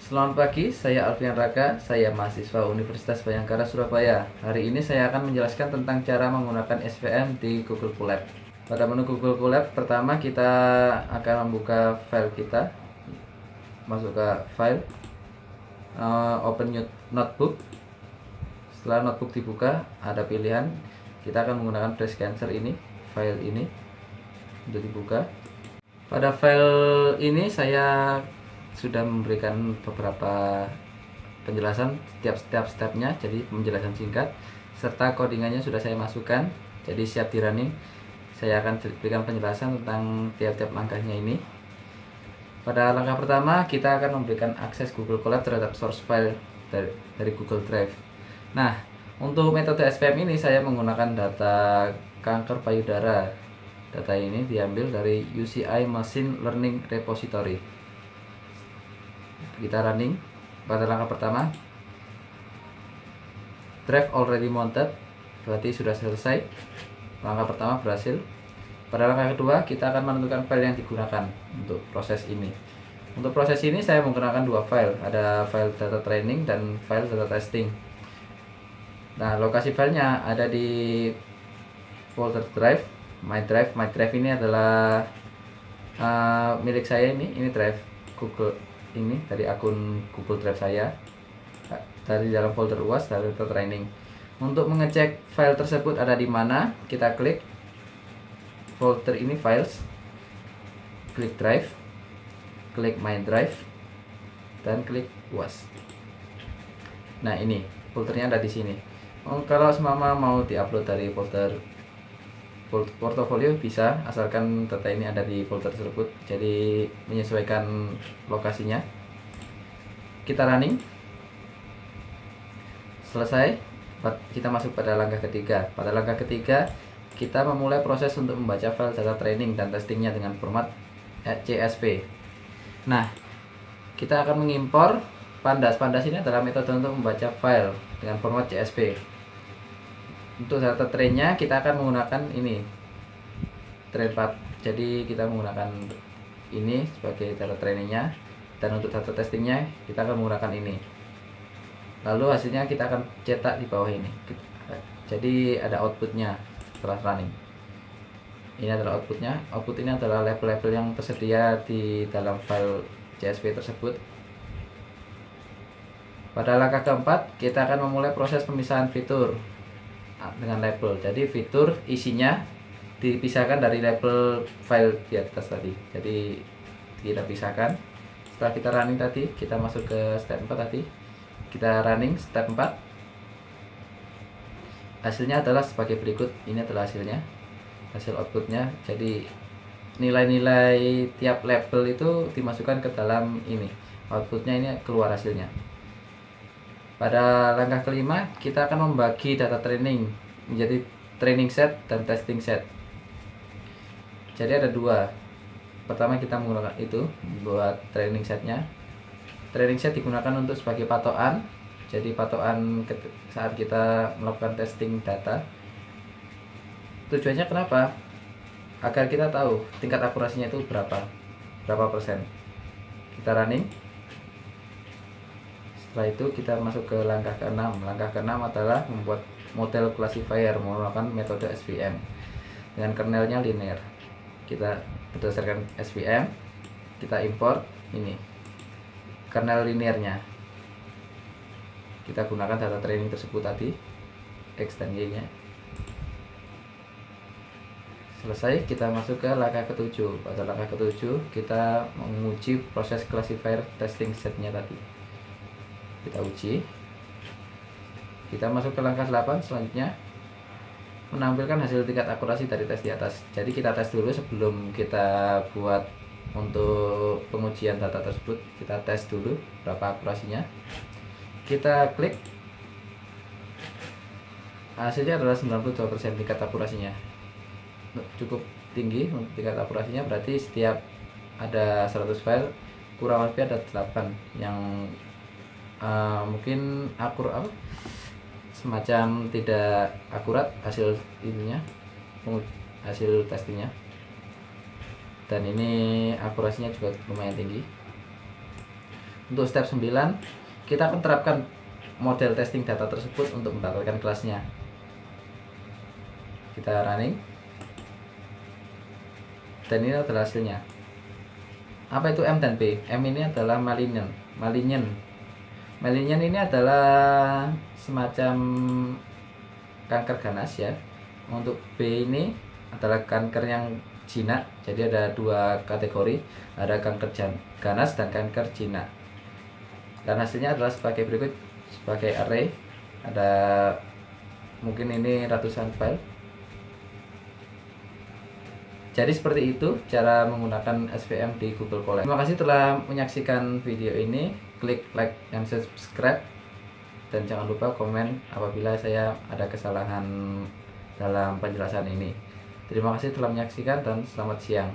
Selamat pagi, saya Alfian Raka, saya mahasiswa Universitas Bhayangkara Surabaya. Hari ini saya akan menjelaskan tentang cara menggunakan SVM di Google Colab. Pada menu Google Colab, pertama kita akan membuka file kita. Masuk ke file, open new notebook. Setelah notebook dibuka, ada pilihan. Kita akan menggunakan flash cancer ini, file ini untuk dibuka. Pada file ini saya sudah memberikan beberapa penjelasan setiap stepnya, jadi penjelasan singkat serta codingannya sudah saya masukkan, jadi siap di running. Saya akan berikan penjelasan tentang tiap-tiap langkahnya ini. Pada langkah pertama kita akan memberikan akses Google Colab terhadap source file dari Google Drive. Nah, untuk metode SVM ini saya menggunakan data kanker payudara. Data ini diambil dari UCI Machine Learning Repository. Kita running. Pada langkah pertama, drive already mounted, berarti sudah selesai. Langkah pertama berhasil. Pada langkah kedua, kita akan menentukan file yang digunakan untuk proses ini. Untuk proses ini saya menggunakan dua file, ada file data training dan file data testing. Nah, lokasi filenya ada di folder drive, my drive ini adalah milik saya, ini drive Google, ini dari akun Google Drive saya, dari dalam folder UAS dari data training. Untuk mengecek file tersebut ada di mana, kita klik folder ini, files, klik drive, klik my drive, dan klik UAS. Nah, ini foldernya ada di sini. Kalau semama mau diupload dari folder portofolio bisa, asalkan data ini ada di folder tersebut, jadi menyesuaikan lokasinya. Kita running. Selesai, kita masuk pada langkah ketiga. Pada langkah ketiga kita memulai proses untuk membaca file data training dan testingnya dengan format CSV. Nah, kita akan mengimpor pandas. Pandas ini adalah metode untuk membaca file dengan format CSV. Untuk data trainnya kita akan menggunakan ini, train path. Jadi kita menggunakan ini sebagai data trainingnya, dan untuk data testingnya kita akan menggunakan ini. Lalu hasilnya kita akan cetak di bawah ini. Jadi ada outputnya setelah running. Ini adalah outputnya. Output ini adalah label-label yang tersedia di dalam file CSV tersebut. Pada langkah keempat kita akan memulai proses pemisahan fitur dengan label. Jadi fitur isinya dipisahkan dari label file di atas tadi. Jadi kita pisahkan. Setelah kita running tadi, kita masuk ke step 4 tadi. Kita running step 4. Hasilnya adalah sebagai berikut. Ini adalah hasilnya, hasil outputnya. Jadi nilai-nilai tiap label itu dimasukkan ke dalam ini. Outputnya ini keluar hasilnya. Pada langkah kelima kita akan membagi data training menjadi training set dan testing set. Jadi ada dua. Pertama kita menggunakan itu buat training setnya. Training set digunakan untuk sebagai patokan. Jadi patokan saat kita melakukan testing data. Tujuannya kenapa? Agar kita tahu tingkat akurasinya itu berapa persen. Kita running. Setelah itu kita masuk ke langkah ke-6. Langkah ke-6 adalah membuat model classifier menggunakan metode SVM dengan kernelnya linear. Kita berdasarkan SVM kita import ini kernel linearnya. Kita gunakan data training tersebut tadi, X dan Y nya. Selesai, kita masuk ke langkah ke-7. Pada langkah ke-7 kita menguji proses classifier testing setnya tadi. Kita uji. Kita masuk ke langkah 8 selanjutnya, menampilkan hasil tingkat akurasi dari tes di atas. Jadi kita tes dulu sebelum kita buat untuk pengujian data tersebut. Kita tes dulu berapa akurasinya. Kita klik. Hasilnya adalah 92% tingkat akurasinya. Cukup tinggi untuk tingkat akurasinya, berarti setiap ada 100 file kurang lebih ada 8 yang mungkin semacam tidak akurat hasil ininya, hasil testingnya. Dan ini akurasinya juga lumayan tinggi. Untuk step 9, kita akan terapkan model testing data tersebut untuk mendapatkan kelasnya. Kita running, dan ini adalah hasilnya. Apa itu M dan P? M ini adalah malignant. Malignant ini adalah semacam kanker ganas ya. Untuk B ini adalah kanker yang jinak. Jadi ada dua kategori, ada kanker ganas dan kanker jinak. Dan hasilnya adalah sebagai berikut, sebagai array. Ada mungkin ini ratusan file. Jadi seperti itu cara menggunakan SVM di Google Colab. Terima kasih telah menyaksikan video ini. Klik like dan subscribe, dan jangan lupa komen apabila saya ada kesalahan dalam penjelasan ini. Terima kasih telah menyaksikan dan selamat siang.